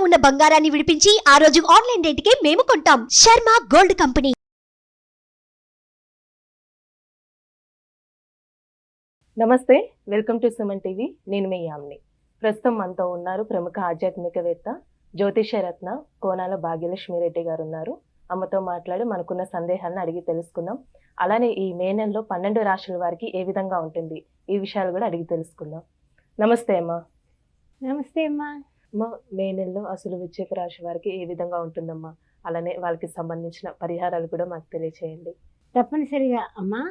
ఉన్న బంగారాన్ని విడిపించి ఆ రోజు ఆన్లైన్ రేటుకే మేము కొంటాం. Sharma gold company. నమస్తే, వెల్కమ్ టు సుమన్ టీవీ. నేను మీ యామిని. ప్రస్తుతం మనతో ఉన్నారు ప్రముఖ ఆధ్యాత్మికవేత్త జ్యోతిష రత్న కోనాల భాగ్యలక్ష్మి రెడ్డి గారు ఉన్నారు. అమ్మతో మాట్లాడి మనకున్న సందేహాలను అడిగి తెలుసుకుందాం. అలానే ఈ మే నెలలో 12 రాశుల వారికి ఏ విధంగా ఉంటుంది ఈ విషయాలు కూడా అడిగి తెలుసుకుందాం. నమస్తే అమ్మా. నమస్తే అమ్మా. మే నెలలో అసలు వృశ్చిక రాశి వారికి ఏ విధంగా ఉంటుందమ్మా? అలానే వాళ్ళకి సంబంధించిన పరిహారాలు కూడా మాకు తెలియచేయండి. తప్పనిసరిగా అమ్మా.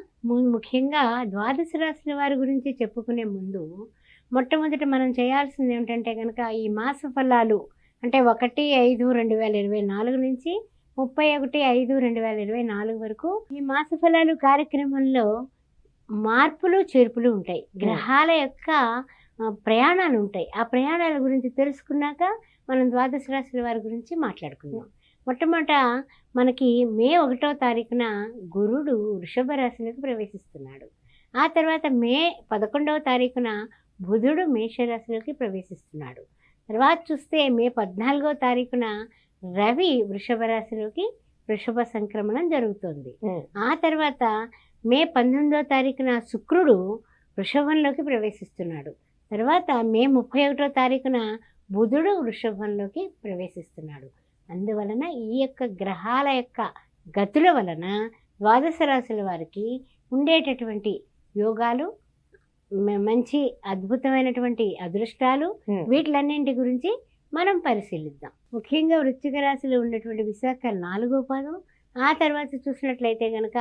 ముఖ్యంగా ద్వాదశ రాశుల వారి గురించి చెప్పుకునే ముందు మొట్టమొదట మనం చేయాల్సింది ఏమిటంటే కనుక ఈ మాస ఫలాలు అంటే 1/5/2024 నుంచి 31/5/2024 వరకు ఈ మాస ఫలాలు కార్యక్రమంలో మార్పులు చేర్పులు ఉంటాయి. గ్రహాల యొక్క ప్రయాణాలు ఉంటాయి. ఆ ప్రయాణాల గురించి తెలుసుకున్నాక మనం ద్వాదశ రాశుల వారి గురించి మాట్లాడుకుందాం. మొట్టమొదట మనకి మే 1వ తారీఖున గురుడు వృషభ రాశిలోకి ప్రవేశిస్తున్నాడు. ఆ తర్వాత మే 11వ తారీఖున బుధుడు మేషరాశిలోకి ప్రవేశిస్తున్నాడు. తర్వాత చూస్తే మే 14వ తారీఖున రవి వృషభ రాశిలోకి వృషభ సంక్రమణం జరుగుతుంది. ఆ తర్వాత మే 19వ తారీఖున శుక్రుడు వృషభంలోకి ప్రవేశిస్తున్నాడు. తర్వాత మే 31వ తారీఖున బుధుడు వృషభంలోకి ప్రవేశిస్తున్నాడు. అందువలన ఈ యొక్క గ్రహాల యొక్క గతుల వలన ద్వాదశ రాశుల వారికి ఉండేటటువంటి యోగాలు, మంచి అద్భుతమైనటువంటి అదృష్టాలు, వీటిలన్నింటి గురించి మనం పరిశీలిద్దాం. ముఖ్యంగా వృశ్చిక రాశిలో ఉన్నటువంటి విశాఖ 4వ పాదం. ఆ తర్వాత చూసినట్లయితే కనుక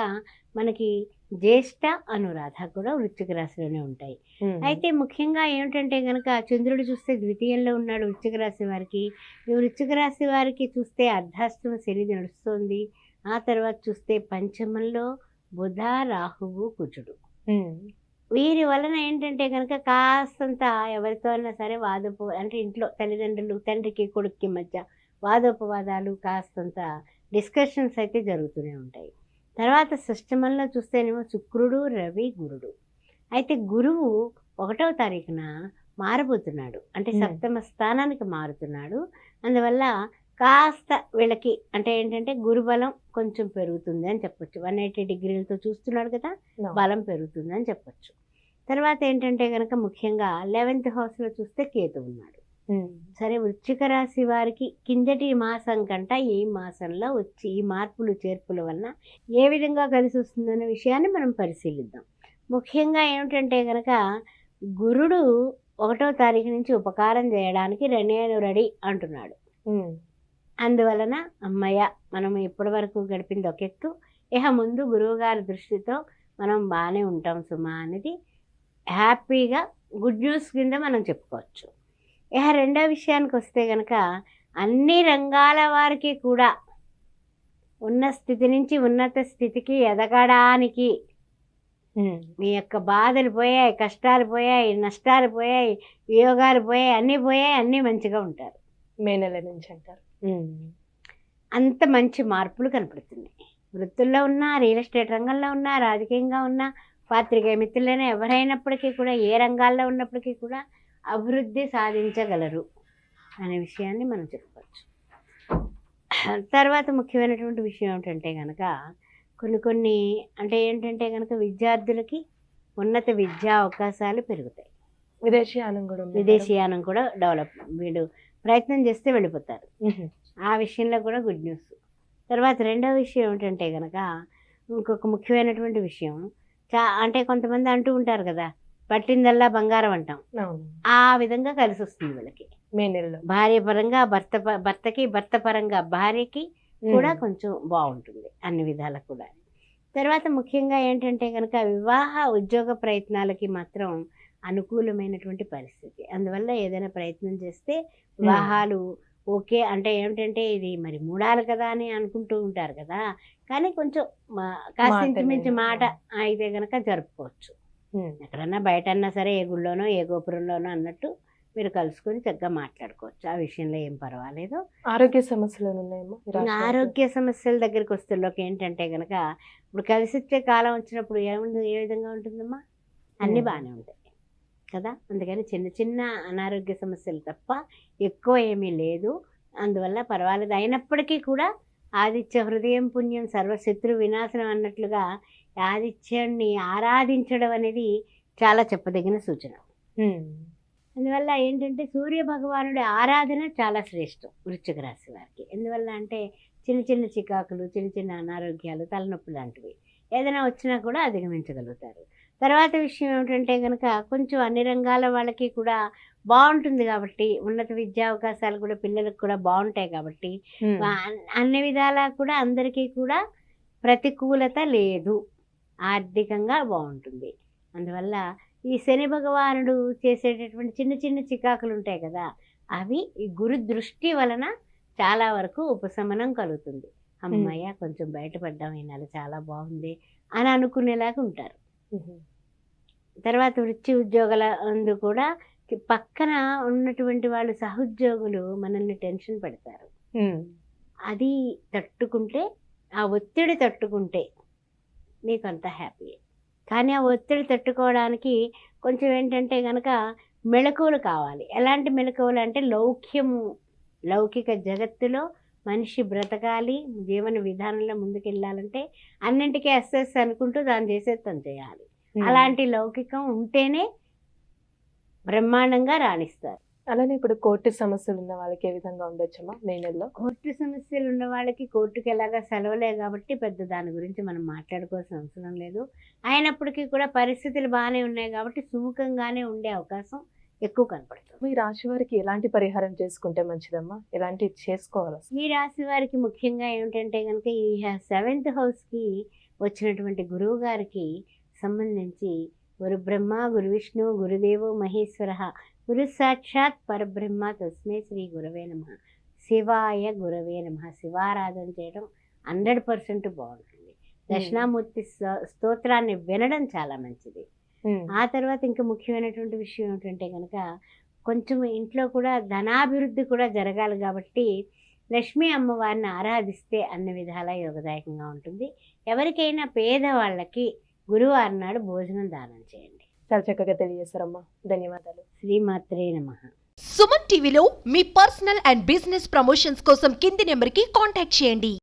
మనకి జ్యేష్ఠ, అనురాధ కూడా వృశ్చిక రాశిలోనే ఉంటాయి. అయితే ముఖ్యంగా ఏమిటంటే కనుక చంద్రుడు చూస్తే ద్వితీయంలో ఉన్నాడు వృశ్చిక రాశి వారికి. ఈ వృశ్చిక రాశి వారికి చూస్తే అర్ధాష్టమ శని నడుస్తుంది. ఆ తర్వాత చూస్తే పంచమంలో బుధ, రాహువు, కుజుడు. వీరి వలన ఏంటంటే కనుక కాస్తంత ఎవరితో అయినా సరే అంటే ఇంట్లో తల్లిదండ్రులు, తండ్రికి కొడుక్కి మధ్య వాదోపవాదాలు, కాస్తంత డిస్కషన్స్ అయితే జరుగుతూనే ఉంటాయి. తర్వాత షష్టమంలో చూస్తేనేమో శుక్రుడు, రవి, గురుడు. అయితే గురువు 1వ తారీఖున మారబోతున్నాడు, అంటే సప్తమ స్థానానికి మారుతున్నాడు. అందువల్ల కాస్త వీళ్ళకి అంటే ఏంటంటే గురుబలం కొంచెం పెరుగుతుంది అని చెప్పొచ్చు. 180 డిగ్రీలతో చూస్తున్నాడు కదా, బలం పెరుగుతుంది అని చెప్పొచ్చు. తర్వాత ఏంటంటే కనుక ముఖ్యంగా 11th హౌస్లో చూస్తే కేతు ఉన్నాడు. సరే, వృశ్చిక రాశి వారికి కిందటి మాసం కంట ఈ మాసంలో వచ్చి ఈ మార్పులు చేర్పుల వలన ఏ విధంగా కలిసి వస్తుందనే విషయాన్ని మనం పరిశీలిద్దాం. ముఖ్యంగా ఏమిటంటే కనుక గురుడు 1వ తారీఖు నుంచి ఉపకారం చేయడానికి నేను రెడీ అంటున్నాడు. అందువలన అమ్మయ్య, మనం ఇప్పటి వరకు గడిపింది ఒక ఎత్తు, ఇక ముందు గురువుగారి దృష్టితో మనం బాగానే ఉంటాం సుమా అనేది హ్యాపీగా గుడ్ న్యూస్ కింద మనం చెప్పుకోవచ్చు. ఇక రెండో విషయానికి వస్తే కనుక అన్ని రంగాల వారికి కూడా ఉన్న స్థితి నుంచి ఉన్నత స్థితికి ఎదగడానికి మీ యొక్క బాధలు పోయాయి, కష్టాలు పోయాయి, నష్టాలు పోయాయి, యోగాలు పోయాయి, అన్నీ మంచిగా ఉంటారు మే నెల నుంచి అంటారు. అంత మంచి మార్పులు కనపడుతున్నాయి. వృత్తుల్లో ఉన్నా, రియల్ ఎస్టేట్ రంగంలో ఉన్నా, రాజకీయంగా ఉన్నా, పాత్రికేయ మిత్రులైనా ఎవరైనప్పటికీ కూడా ఏ రంగాల్లో ఉన్నప్పటికీ కూడా అభివృద్ధి సాధించగలరు అనే విషయాన్ని మనం చెప్పుకోవచ్చు. తర్వాత ముఖ్యమైనటువంటి విషయం ఏమిటంటే కనుక కొన్ని అంటే ఏంటంటే కనుక విద్యార్థులకి ఉన్నత విద్యా అవకాశాలు పెరుగుతాయి. విదేశీయానం కూడా డెవలప్, వీళ్ళు ప్రయత్నం చేస్తే వెళ్ళిపోతారు. ఆ విషయంలో కూడా గుడ్ న్యూస్. తర్వాత రెండవ విషయం ఏమిటంటే కనుక ఇంకొక ముఖ్యమైనటువంటి విషయం, అంటే కొంతమంది అంటూ ఉంటారు కదా, పట్టిందల్లా బంగారం అంటాం. ఆ విధంగా కలిసి వస్తుంది వీళ్ళకి మే నెలలో. భార్య పరంగా భర్తకి, భర్త పరంగా భార్యకి కూడా కొంచెం బాగుంటుంది అన్ని విధాలకు కూడా. తర్వాత ముఖ్యంగా ఏంటంటే కనుక వివాహ ఉద్యోగ ప్రయత్నాలకి మాత్రం అనుకూలమైనటువంటి పరిస్థితి. అందువల్ల ఏదైనా ప్రయత్నం చేస్తే వివాహాలు ఓకే అంటే ఏమిటంటే ఇది మరి మూడాలు కదా అని అనుకుంటూ ఉంటారు కదా, కానీ కొంచెం కాస్త మించి మాట అయితే కనుక జరుపుకోవచ్చు. ఎక్కడన్నా బయట అన్నా సరే, ఏ గుళ్ళోనో ఏ గోపురంలోనో అన్నట్టు మీరు కలుసుకొని చక్కగా మాట్లాడుకోవచ్చు. ఆ విషయంలో ఏం పర్వాలేదు. ఆరోగ్య సమస్యలు ఉన్నాయేమో. ఆరోగ్య సమస్యల దగ్గరికి వస్తుల్లోకి ఏంటంటే కనుక ఇప్పుడు కలిసి వచ్చే కాలం వచ్చినప్పుడు ఏ విధంగా ఉంటుందమ్మా, అన్నీ బాగానే ఉంటాయి కదా. అందుకని చిన్న చిన్న అనారోగ్య సమస్యలు తప్ప ఎక్కువ ఏమీ లేదు. అందువల్ల పర్వాలేదు. అయినప్పటికీ కూడా ఆదిత్య హృదయం పుణ్యం సర్వశత్రు వినాశనం అన్నట్లుగా ఆదిత్యాన్ని ఆరాధించడం అనేది చాలా చెప్పదగిన సూచన. అందువల్ల ఏంటంటే సూర్య భగవానుడి ఆరాధన చాలా శ్రేష్టం వృశ్చిక రాశి వారికి. ఎందువల్ల అంటే చిన్న చిన్న చికాకులు, చిన్న చిన్న అనారోగ్యాలు, తలనొప్పి లాంటివి ఏదైనా వచ్చినా కూడా అధిగమించగలుగుతారు. తర్వాత విషయం ఏమిటంటే కనుక కొంచెం అన్ని రంగాల వాళ్ళకి కూడా బాగుంటుంది కాబట్టి, ఉన్నత విద్యా అవకాశాలు కూడా పిల్లలకు కూడా బాగుంటాయి కాబట్టి అన్ని విధాలా కూడా అందరికీ కూడా ప్రతికూలత లేదు, ఆర్థికంగా బాగుంటుంది. అందువల్ల ఈ శని భగవానుడు చేసేటటువంటి చిన్న చిన్న చికాకులు ఉంటాయి కదా, అవి ఈ గురు దృష్టి వలన చాలా వరకు ఉపశమనం కలుగుతుంది. అమ్మయ్య కొంచెం బయటపడ్డాం, ఈ నెల చాలా బాగుంది అని అనుకునేలాగా ఉంటారు. తర్వాత వృత్తి ఉద్యోగాల అందు కూడా పక్కన ఉన్నటువంటి వాళ్ళు సహోద్యోగులు మనల్ని టెన్షన్ పెడతారు. అది తట్టుకుంటే, ఆ ఒత్తిడి తట్టుకుంటే నీకు అంత హ్యాపీ. కానీ ఆ ఒత్తిడి తట్టుకోవడానికి కొంచెం ఏంటంటే కనుక మెళకువలు కావాలి. ఎలాంటి మెళకువలు అంటే లౌకిక జగత్తులో మనిషి బ్రతకాలి, జీవన విధానంలో ముందుకెళ్ళాలంటే అన్నింటికీ ఎస్ఎస్ అనుకుంటూ దాన్ని చేసేది తను చేయాలి. అలాంటి లౌకికం ఉంటేనే బ్రహ్మాండంగా రాణిస్తారు. అలానే ఇప్పుడు కోర్టు సమస్యలు ఉన్న వాళ్ళకి ఏ విధంగా ఉండొచ్చమ్మా మే నెలలో? కోర్టు సమస్యలు ఉన్న వాళ్ళకి కోర్టుకి ఎలాగా సెలవులే కాబట్టి పెద్ద దాని గురించి మనం మాట్లాడుకోవాల్సిన అవసరం లేదు. అయినప్పటికీ కూడా పరిస్థితులు బాగానే ఉన్నాయి కాబట్టి సుముఖంగానే ఉండే అవకాశం ఎక్కువ కనపడుతుంది. మీ రాశి వారికి ఎలాంటి పరిహారం చేసుకుంటే మంచిదమ్మా? ఎలాంటి చేసుకోవాలి? ఈ రాశి వారికి ముఖ్యంగా ఏమిటంటే కనుక ఈ 7th హౌస్కి వచ్చినటువంటి గురువు గారికి సంబంధించి గురు బ్రహ్మ, గురు విష్ణు, గురుదేవో మహేశ్వర, గురు సాక్షాత్ పరబ్రహ్మ తస్మై శ్రీ గురవే నమః, శివాయ గురవే నమః శివారాధన చేయడం 100% బాగుంటుంది. దక్షిణామూర్తి స్తోత్రాన్ని వినడం చాలా మంచిది. ఆ తర్వాత ఇంకా ముఖ్యమైనటువంటి విషయం ఏమిటంటే కనుక కొంచెం ఇంట్లో కూడా ధనాభివృద్ధి కూడా జరగాలి కాబట్టి లక్ష్మీ అమ్మవారిని ఆరాధిస్తే అన్ని విధాలా యోగదాయకంగా ఉంటుంది. ఎవరికైనా పేదవాళ్ళకి గురువారం నాడు భోజనం దానం చేయండి. చాలా చక్కగా తెలియజేశారమ్మా, ధన్యవాదాలు. శ్రీమాత్రే నమః. సుమన్ టీవీలో మీ పర్సనల్ అండ్ బిజినెస్ ప్రమోషన్స్ కోసం కింది నెంబర్కి కాంటాక్ట్ చేయండి.